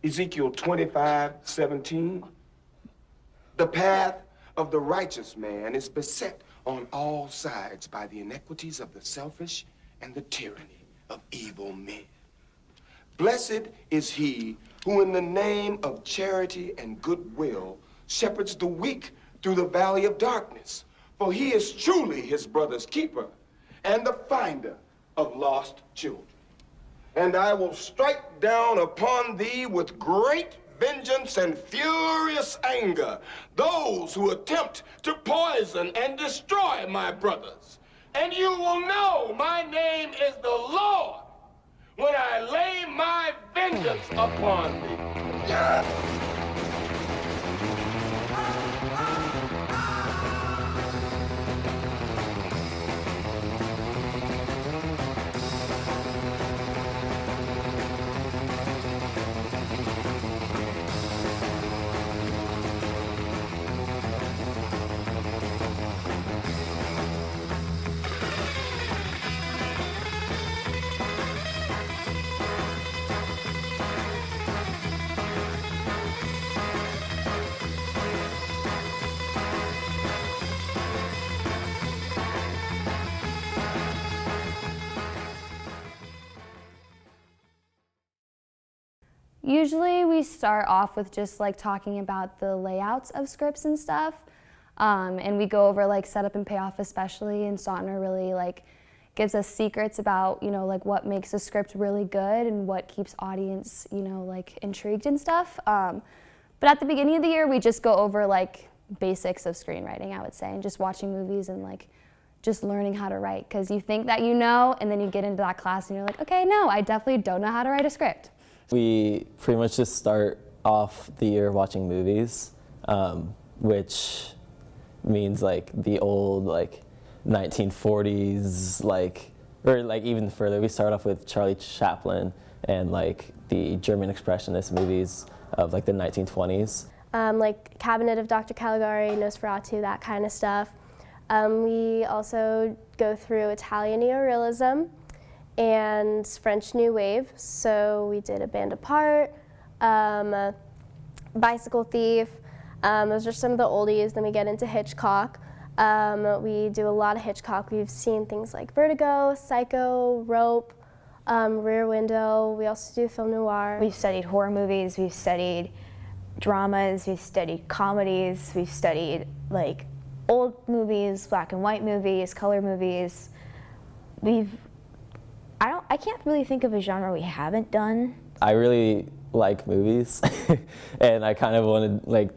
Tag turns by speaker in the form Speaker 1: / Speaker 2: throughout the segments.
Speaker 1: Ezekiel 25:17. The path of the righteous man is beset on all sides by the iniquities of the selfish and the tyranny of evil men. Blessed is he who in the name of charity and goodwill shepherds the weak through the valley of darkness, for he is truly his brother's keeper and the finder of lost children. And I will strike down upon thee with great vengeance and furious anger those who attempt to poison and destroy my brothers. And you will know my name is the Lord when I lay my vengeance upon thee.
Speaker 2: Usually we start off with just like talking about the layouts of scripts and stuff, and we go over like setup and payoff especially, and Sautner really like gives us secrets about, you know, like what makes a script really good and what keeps audience, you know, like intrigued and stuff. But at the beginning of the year we just go over like basics of screenwriting, I would say, and just watching movies and like just learning how to write, because you think that you know, and then you get into that class and you're like, okay, no, I definitely don't know how to write a script.
Speaker 3: We pretty much just start off the year watching movies, which means like the old like 1940s, like, or like even further. We start off with Charlie Chaplin and like the German Expressionist movies of like the 1920s.
Speaker 4: Like Cabinet of Dr. Caligari, Nosferatu, that kind of stuff. We also go through Italian neorealism and French New Wave. So we did A Band Apart, Bicycle Thief. Those are some of the oldies. Then we get into Hitchcock. We do a lot of Hitchcock. We've seen things like Vertigo, Psycho, Rope, Rear Window. We also do film noir.
Speaker 5: We've studied horror movies, we've studied dramas, we've studied comedies, we've studied like old movies, black and white movies, color movies. I can't really think of a genre we haven't done. I
Speaker 3: really like movies, and I kind of wanted like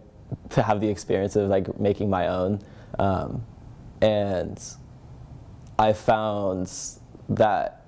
Speaker 3: to have the experience of like making my own, and I found that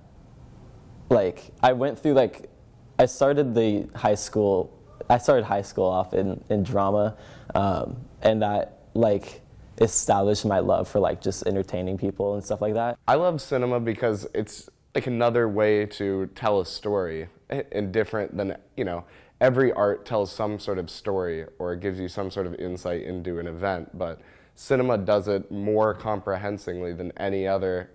Speaker 3: like I went through like I started high school off in drama, and that like established my love for like just entertaining people and stuff like that.
Speaker 6: I love cinema because it's like another way to tell a story, and different than, you know, every art tells some sort of story or gives you some sort of insight into an event, but cinema does it more comprehensively than any other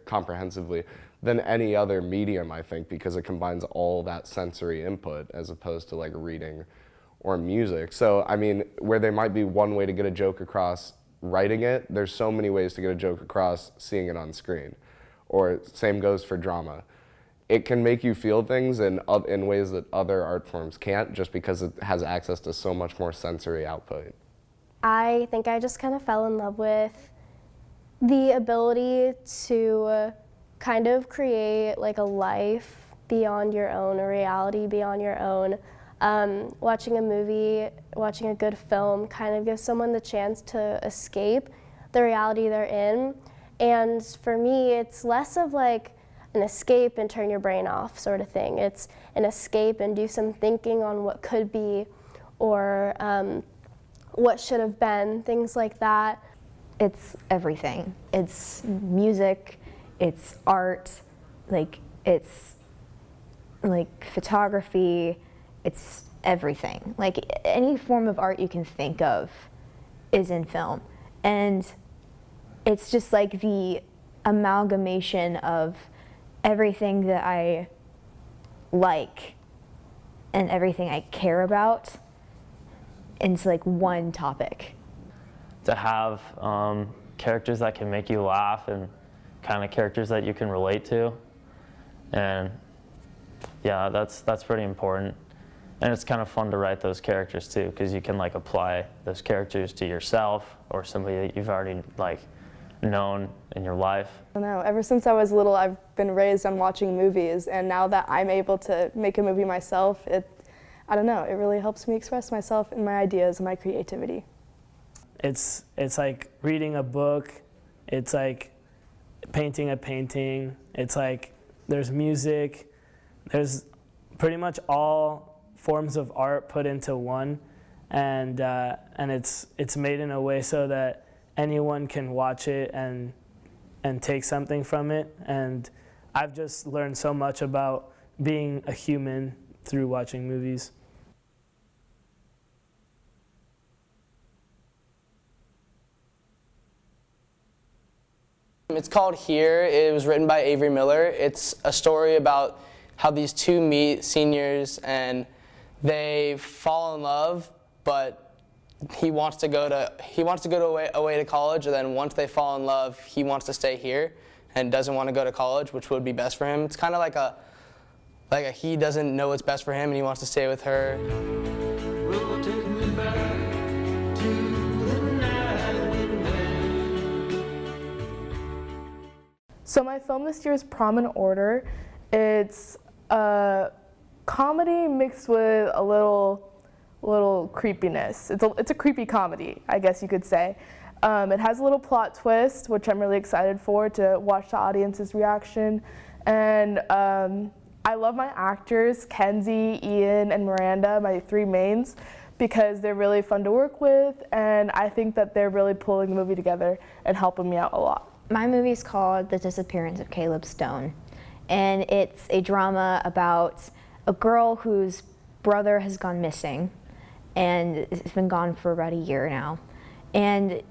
Speaker 6: medium, I think, because it combines all that sensory input as opposed to like reading or music. So, I mean, where there might be one way to get a joke across writing it, there's so many ways to get a joke across seeing it on screen. Or same goes for drama. It can make you feel things in ways that other art forms can't, just because it has access to so much more sensory output.
Speaker 4: I think I just kind of fell in love with the ability to kind of create like a life beyond your own, a reality beyond your own. Watching a movie, watching a good film kind of gives someone the chance to escape the reality they're in. And for me, it's less of like an escape and turn your brain off sort of thing. It's an escape and do some thinking on what could be, or what should have been, things like that.
Speaker 5: It's everything. It's music, it's art, like it's like photography, it's everything. Like any form of art you can think of is in film. And it's just like the amalgamation of everything that I like and everything I care about into like one topic.
Speaker 7: To have characters that can make you laugh and kind of characters that you can relate to, and yeah, that's pretty important. And it's kind of fun to write those characters too, because you can like apply those characters to yourself or somebody that you've already like known in your life.
Speaker 8: I don't know, ever since I was little, I've been raised on watching movies, and now that I'm able to make a movie myself, I don't know, it really helps me express myself and my ideas and my creativity.
Speaker 9: It's like reading a book, it's like painting a painting, it's like there's music, there's pretty much all forms of art put into one, and it's made in a way so that anyone can watch it and take something from it. And I've just learned so much about being a human through watching movies.
Speaker 10: It's called Here. It was written by Avery Miller. It's a story about how these two meet, seniors, and they fall in love, but he wants to go away to college, and then once they fall in love, he wants to stay here and doesn't want to go to college, which would be best for him. It's kind of like a he doesn't know what's best for him and he wants to stay with her.
Speaker 8: So my film this year is Prom and Order. It's a comedy mixed with a little creepiness. It's a creepy comedy, I guess you could say. It has a little plot twist, which I'm really excited for, to watch the audience's reaction. And I love my actors, Kenzie, Ian, and Miranda, my three mains, because they're really fun to work with, and I think that they're really pulling the movie together and helping me out a lot.
Speaker 5: My movie is called The Disappearance of Caleb Stone, and it's a drama about a girl whose brother has gone missing, and it's been gone for about a year now. And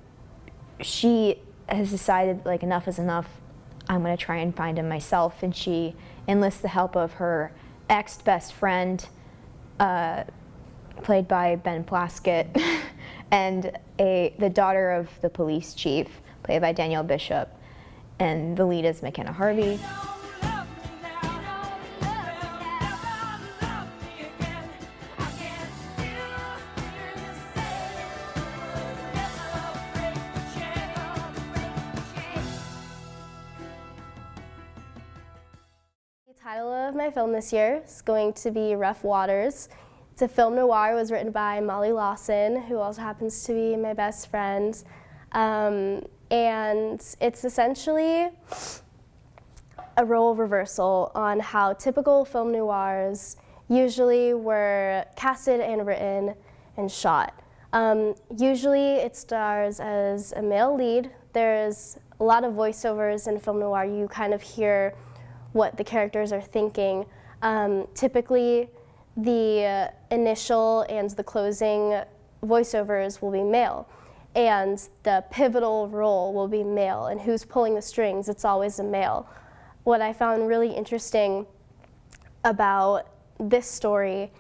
Speaker 5: she has decided, like, enough is enough. I'm going to try and find him myself, and she enlists the help of her ex-best friend, played by Ben Plaskett, and the daughter of the police chief, played by Danielle Bishop, and the lead is McKenna Harvey.
Speaker 4: The title of my film this year is going to be Rough Waters. It's a film noir. It was written by Molly Lawson, who also happens to be my best friend. And it's essentially a role reversal on how typical film noirs usually were casted and written and shot. Usually it stars as a male lead. There's a lot of voiceovers in film noir. You kind of hear what the characters are thinking. Typically, the initial and the closing voiceovers will be male, and the pivotal role will be male, and who's pulling the strings, it's always a male. What I found really interesting about this story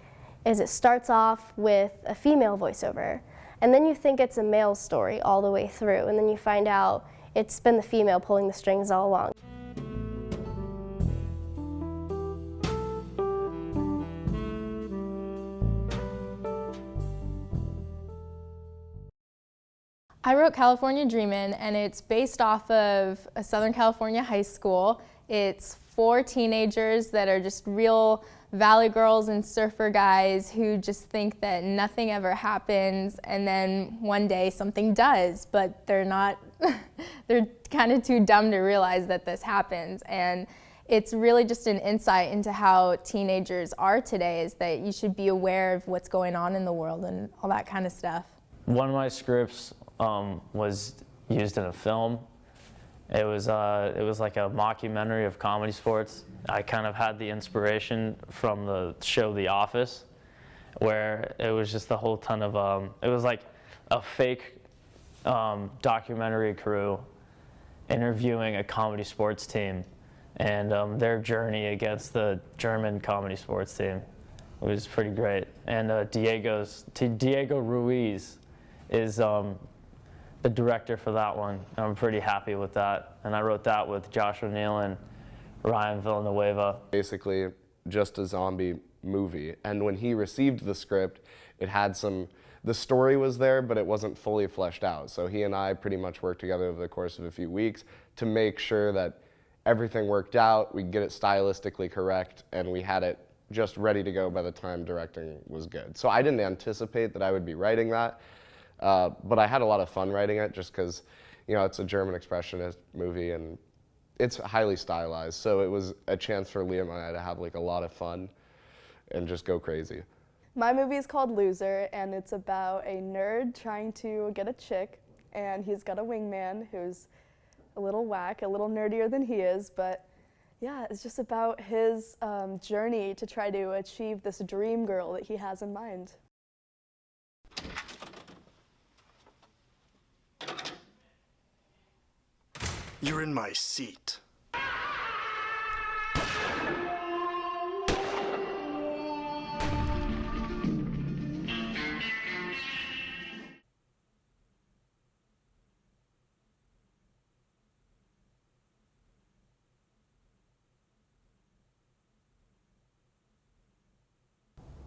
Speaker 4: is it starts off with a female voiceover, and then you think it's a male story all the way through, and then you find out it's been the female pulling the strings all along.
Speaker 11: I wrote California Dreamin', and it's based off of a Southern California high school. It's 4 teenagers that are just real valley girls and surfer guys who just think that nothing ever happens, and then one day something does, but they're not, they're kind of too dumb to realize that this happens. And it's really just an insight into how teenagers are today, is that you should be aware of what's going on in the world and all that kind of stuff.
Speaker 7: One of my scripts was used in a film. It was like a mockumentary of comedy sports. I kind of had the inspiration from the show The Office, where it was just a whole ton of, it was like a fake documentary crew interviewing a comedy sports team and their journey against the German comedy sports team. was pretty great. And Diego Ruiz is the director for that one. I'm pretty happy with that. And I wrote that with Josh O'Neill and Ryan Villanueva.
Speaker 6: Basically, just a zombie movie. And when he received the script, it had the story was there, but it wasn't fully fleshed out. So he and I pretty much worked together over the course of a few weeks to make sure that everything worked out, we get it stylistically correct, and we had it just ready to go by the time directing was good. So I didn't anticipate that I would be writing that, but I had a lot of fun writing it just because, it's a German expressionist movie and it's highly stylized. So it was a chance for Liam and I to have like a lot of fun and just go crazy.
Speaker 12: My movie is called Loser, and it's about a nerd trying to get a chick, and he's got a wingman who's a little whack, a little nerdier than he is, but yeah, it's just about his journey to try to achieve this dream girl that he has in mind.
Speaker 13: You're in my seat.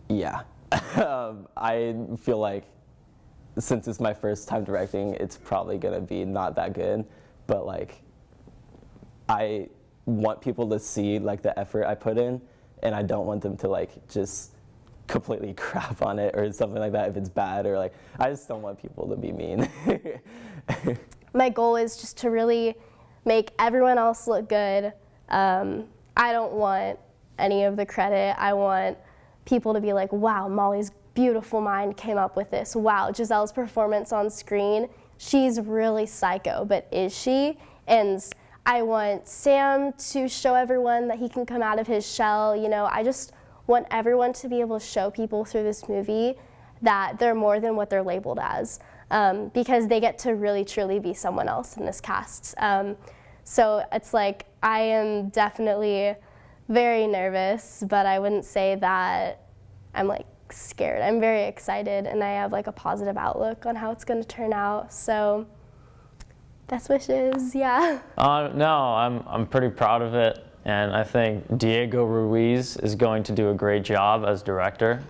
Speaker 3: Yeah. I feel like since it's my first time directing, it's probably gonna be not that good, but like I want people to see like the effort I put in, and I don't want them to like just completely crap on it or something like that if it's bad, or like I just don't want people to be mean.
Speaker 4: My goal is just to really make everyone else look good. I don't want any of the credit. I want people to be like, wow, Molly's beautiful mind came up with this. Wow, Giselle's performance on screen, she's really psycho, but is she? And I want Sam to show everyone that he can come out of his shell. I just want everyone to be able to show people through this movie that they're more than what they're labeled as, because they get to really, truly be someone else in this cast. So it's like, I am definitely very nervous, but I wouldn't say that I'm like scared. I'm very excited, and I have like a positive outlook on how it's going to turn out. So best wishes, yeah.
Speaker 7: No, I'm pretty proud of it, and I think Diego Ruiz is going to do a great job as director.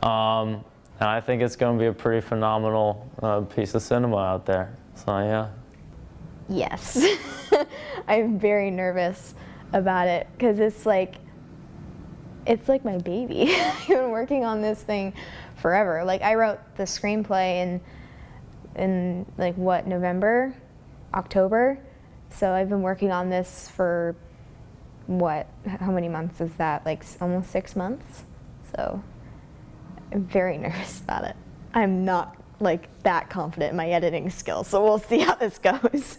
Speaker 7: And I think it's going to be a pretty phenomenal piece of cinema out there. So yeah.
Speaker 5: Yes. I'm very nervous about it because it's like my baby. I've been working on this thing forever. Like I wrote the screenplay in like what, November, October. So I've been working on this for what, how many months is that? Like almost 6 months. So I'm very nervous about it. I'm not like that confident in my editing skills, so we'll see how this goes.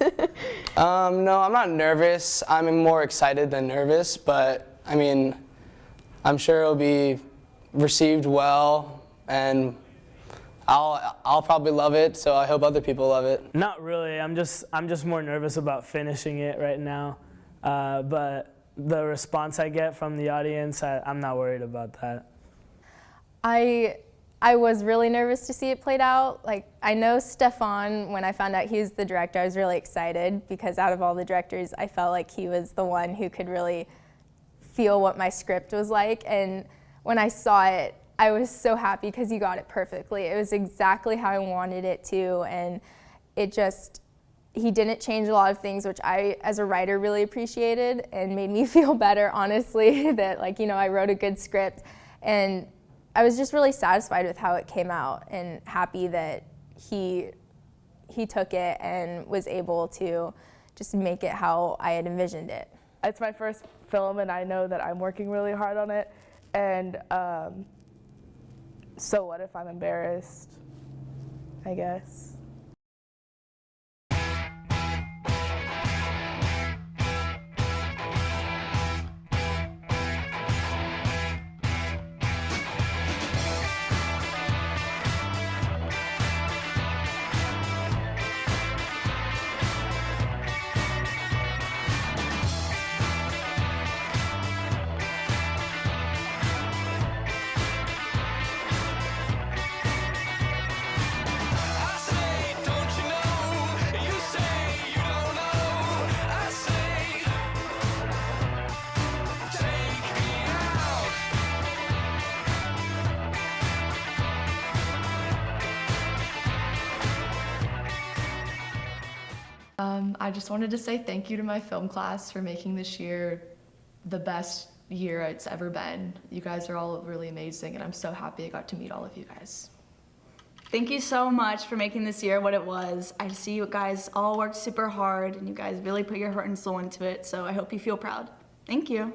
Speaker 10: No, I'm not nervous. I'm more excited than nervous, but I mean, I'm sure it'll be received well, and I'll probably love it, so I hope other people love it.
Speaker 9: Not really. I'm just more nervous about finishing it right now. But the response I get from the audience, I'm not worried about that.
Speaker 11: I was really nervous to see it played out. Like, I know Stefan, when I found out he was the director, I was really excited because out of all the directors, I felt like he was the one who could really feel what my script was like. And when I saw it, I was so happy because he got it perfectly. It was exactly how I wanted it to, and he didn't change a lot of things, which I, as a writer, really appreciated and made me feel better, honestly, that I wrote a good script. And I was just really satisfied with how it came out and happy that he took it and was able to just make it how I had envisioned it.
Speaker 8: It's my first film, and I know that I'm working really hard on it. And so what if I'm embarrassed, I guess.
Speaker 14: I just wanted to say thank you to my film class for making this year the best year it's ever been. You guys are all really amazing, and I'm so happy I got to meet all of you guys.
Speaker 15: Thank you so much for making this year what it was. I see you guys all worked super hard, and you guys really put your heart and soul into it, so I hope you feel proud. Thank you.